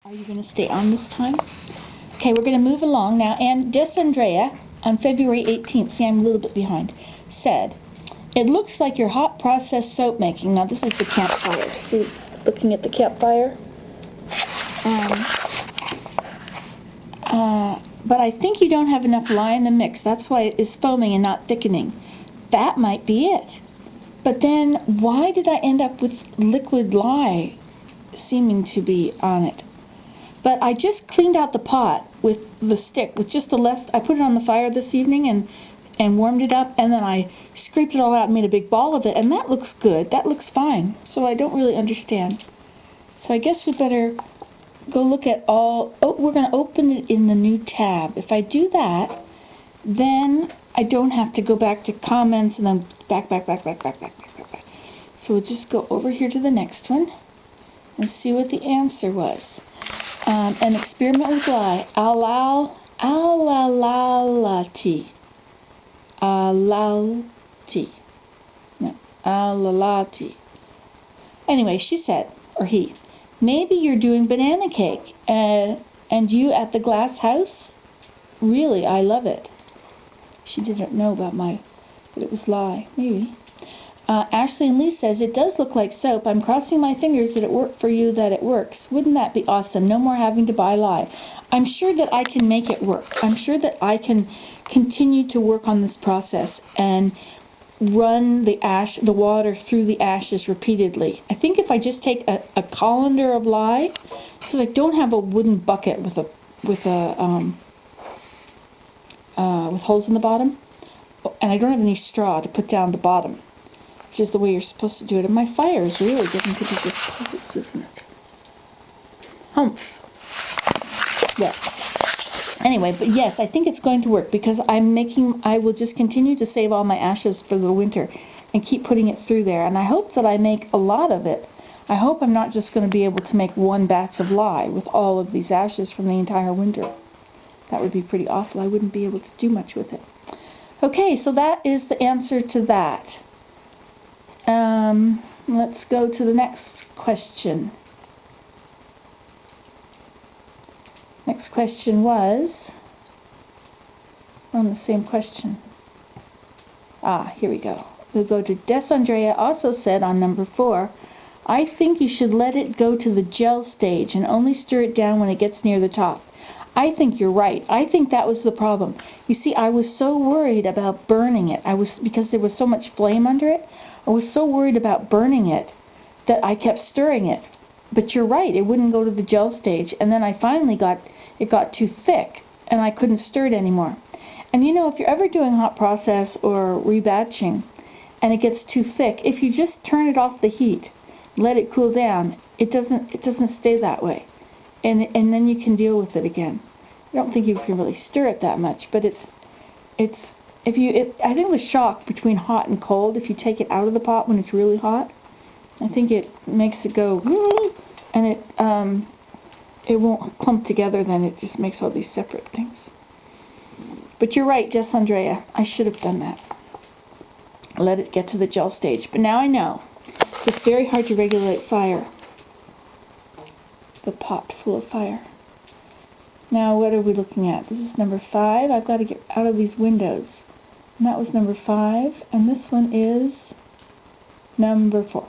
Are you going to stay on this time? Okay, we're going to move along now. And Desandrea, on February 18th, see, I'm a little bit behind, said, "It looks like your hot process soap making." Now, this is the campfire. See, looking at the campfire. But I think you don't have enough lye in the mix. That's why it is foaming and not thickening. That might be it. But then, why did I end up with liquid lye seeming to be on it? But I just cleaned out the pot with the stick, with just the less. I put it on the fire this evening and warmed it up, and then I scraped it all out and made a big ball of it, and that looks good. That looks fine. So I don't really understand. So I guess we better go look at all. Oh, we're going to open it in the new tab. If I do that, then I don't have to go back to comments and then back. So we'll just go over here to the next one and see what the answer was. An experiment with lye. Alalati. Anyway, she said, or he, "Maybe you're doing banana cake, and you at the glass house? Really, I love it." She didn't know about that it was lye. Maybe. Ashley and Lee says, "It does look like soap. I'm crossing my fingers that it worked for you, that it works. Wouldn't that be awesome? No more having to buy lye." I'm sure that I can make it work. I'm sure that I can continue to work on this process and run the water through the ashes repeatedly. I think if I just take a colander of lye, because I don't have a wooden bucket with holes in the bottom, and I don't have any straw to put down the bottom, which is the way you're supposed to do it. And my fire is really getting to be just perfect, isn't it? Yeah. Anyway, but yes, I think it's going to work because I will just continue to save all my ashes for the winter and keep putting it through there. And I hope that I make a lot of it. I hope I'm not just going to be able to make one batch of lye with all of these ashes from the entire winter. That would be pretty awful. I wouldn't be able to do much with it. Okay, so that is the answer to that. Let's go to the next question. Next question was on the same question. Here we go. We'll go to Desandrea. Also said on number 4, "I think you should let it go to the gel stage and only stir it down when it gets near the top." I think you're right. I think that was the problem. You see, I was so worried about burning it. Because there was so much flame under it. I was so worried about burning it that I kept stirring it. But you're right, it wouldn't go to the gel stage. And then I finally it got too thick, and I couldn't stir it anymore. And you know, if you're ever doing hot process or rebatching, and it gets too thick, if you just turn it off the heat, let it cool down, it doesn't stay that way. And then you can deal with it again. I don't think you can really stir it that much, but I think the shock between hot and cold, if you take it out of the pot when it's really hot, I think it makes it go, and it won't clump together then. It just makes all these separate things. But you're right, Jess Andrea. I should have done that. Let it get to the gel stage. But now I know. It's just very hard to regulate fire. The pot full of fire. Now what are we looking at? This is number 5. I've got to get out of these windows. And that was number 5. And this one is number 4.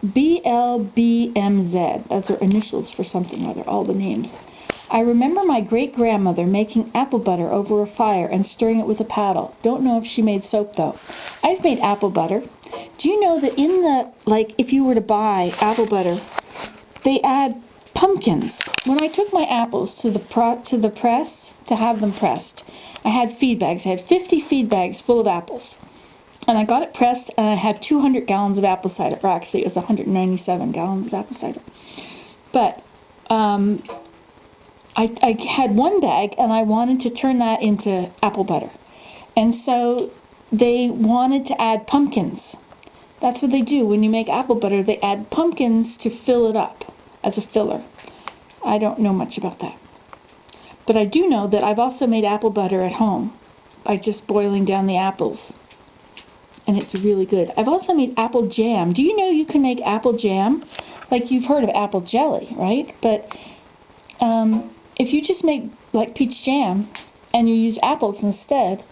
BLBMZ. Those are initials for something or other, all the names. "I remember my great-grandmother making apple butter over a fire and stirring it with a paddle. Don't know if she made soap, though." I've made apple butter. Do you know that if you were to buy apple butter, they add pumpkins? When I took my apples to the press to have them pressed, I had feed bags. I had 50 feed bags full of apples. And I got it pressed, and I had 200 gallons of apple cider. Or actually, it was 197 gallons of apple cider. But I had one bag, and I wanted to turn that into apple butter. And so they wanted to add pumpkins. That's what they do. When you make apple butter, they add pumpkins to fill it up as a filler. I don't know much about that. But I do know that I've also made apple butter at home by just boiling down the apples. And it's really good. I've also made apple jam. Do you know you can make apple jam? like you've heard of apple jelly, right? But if you just make like peach jam and you use apples instead,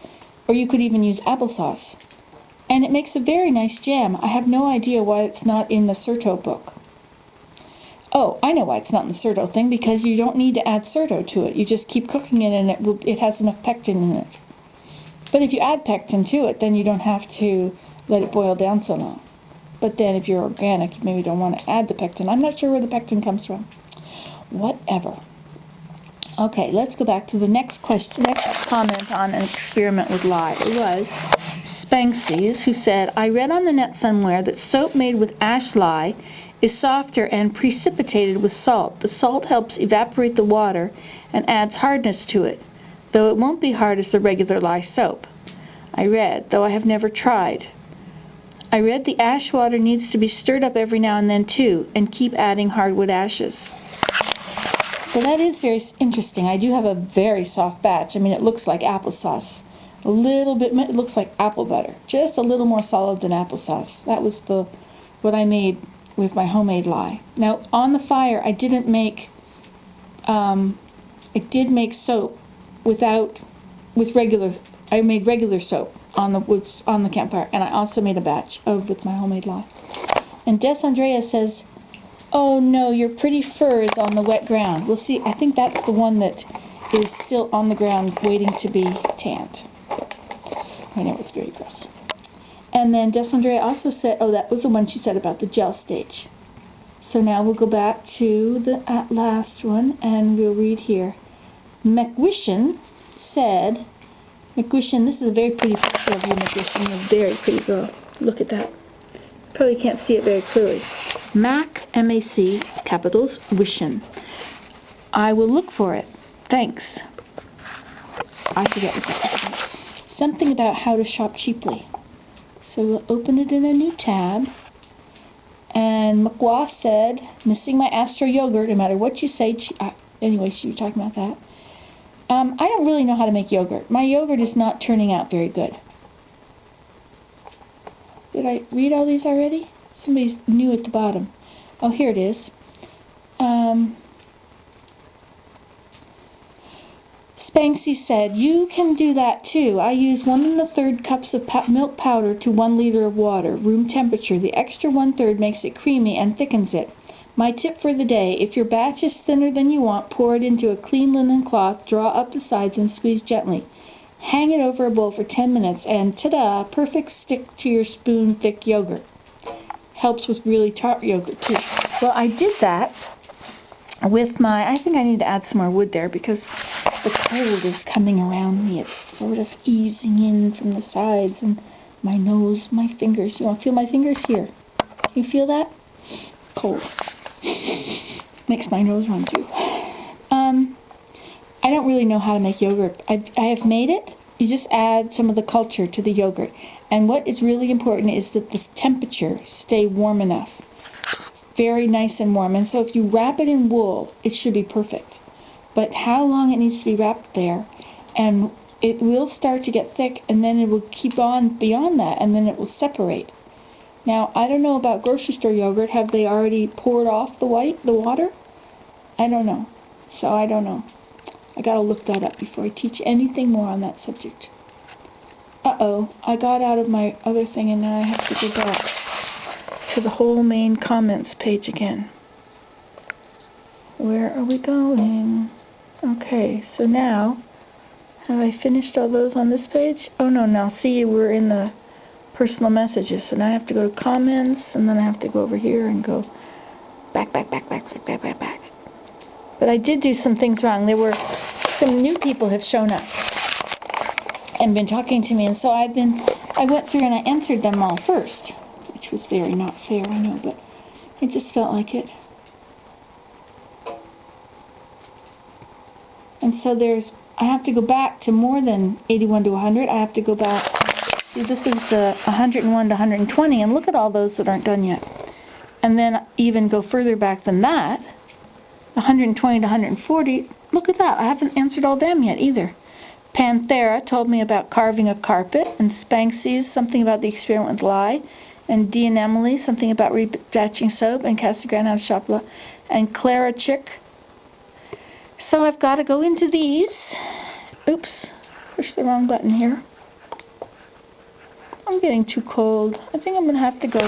or you could even use applesauce, and it makes a very nice jam. I have no idea why it's not in the Certo book. Oh, I know why it's not in the Certo thing, because you don't need to add Certo to it. You just keep cooking it and it has enough pectin in it. But if you add pectin to it, then you don't have to let it boil down so long. But then if you're organic, you maybe don't want to add the pectin. I'm not sure where the pectin comes from. Whatever. Okay, let's go back to the next question, next comment on an experiment with lye. It was Spanksy's, who said, I read on the net somewhere that soap made with ash lye is softer and precipitated with salt. The salt helps evaporate the water and adds hardness to it, though it won't be hard as the regular lye soap. I read, though I have never tried. I read the ash water needs to be stirred up every now and then too, and keep adding hardwood ashes. So that is very interesting. I do have a very soft batch. I mean, it looks like applesauce. A little bit, it looks like apple butter. Just a little more solid than applesauce. That was what I made with my homemade lye. Now, on the fire, I didn't make, I did make soap I made regular soap on the campfire, and I also made a batch with my homemade lye. And Des Andrea says, oh no, your pretty fur is on the wet ground. We'll see, I think that's the one that is still on the ground waiting to be tanned. I know, it's very gross. And then Des Andrea also said, oh, that was the one she said about the gel stage. So now we'll go back to the last one, and we'll read here. McWishin said, McWishin, this is a very pretty picture of you, McWishin. You're a very pretty girl. Look at that. Probably can't see it very clearly. Mac, M-A-C, capitals, Wishin. I will look for it. Thanks. I forget what that is. Something about how to shop cheaply. So we'll open it in a new tab. And McWaw said, missing my Astro yogurt, no matter what you say. Anyway, she was talking about that. I don't really know how to make yogurt. My yogurt is not turning out very good. Did I read all these already? Somebody's new at the bottom. Oh, here it is. Spanksy said, you can do that too. I use 1 1/3 cups of milk powder to 1 liter of water, room temperature. The extra 1/3 makes it creamy and thickens it. My tip for the day, if your batch is thinner than you want, pour it into a clean linen cloth, draw up the sides, and squeeze gently. Hang it over a bowl for 10 minutes, and ta-da, perfect stick to your spoon thick yogurt. Helps with really tart yogurt too. Well, I did that with I think I need to add some more wood there because the cold is coming around me. It's sort of easing in from the sides and my nose, my fingers. You want to feel my fingers? Here. Can you feel that? Cold. Makes my nose run too. I don't really know how to make yogurt. I have made it. You just add some of the culture to the yogurt. And what is really important is that the temperature stay warm enough. Very nice and warm. And so if you wrap it in wool, it should be perfect. But how long it needs to be wrapped there, and it will start to get thick, and then it will keep on beyond that, and then it will separate. Now, I don't know about grocery store yogurt. Have they already poured off the water? I don't know. So I don't know. I gotta look that up before I teach anything more on that subject. Uh-oh, I got out of my other thing, and now I have to go back to the whole main comments page again. Where are we going? Okay, so now, have I finished all those on this page? Oh no, now see, we're in the personal messages, so now I have to go to comments, and then I have to go over here and go back. But I did do some things wrong. There were some new people have shown up and been talking to me, and so I went through and I answered them all first, which was very not fair, I know, but I just felt like it. And so I have to go back to more than 81 to 100. I have to go back, see, this is the 101 to 120, and look at all those that aren't done yet. And then even go further back than that, 120 to 140, look at that. I haven't answered all them yet either. Panthera told me about carving a carpet, and Spanksy's something about the experiment with lye, And D and Emily, something about rebatching soap. And Casa Grande Shopla. And Clara Chick. So I've got to go into these. Oops, push the wrong button here. I'm getting too cold. I think I'm going to have to go.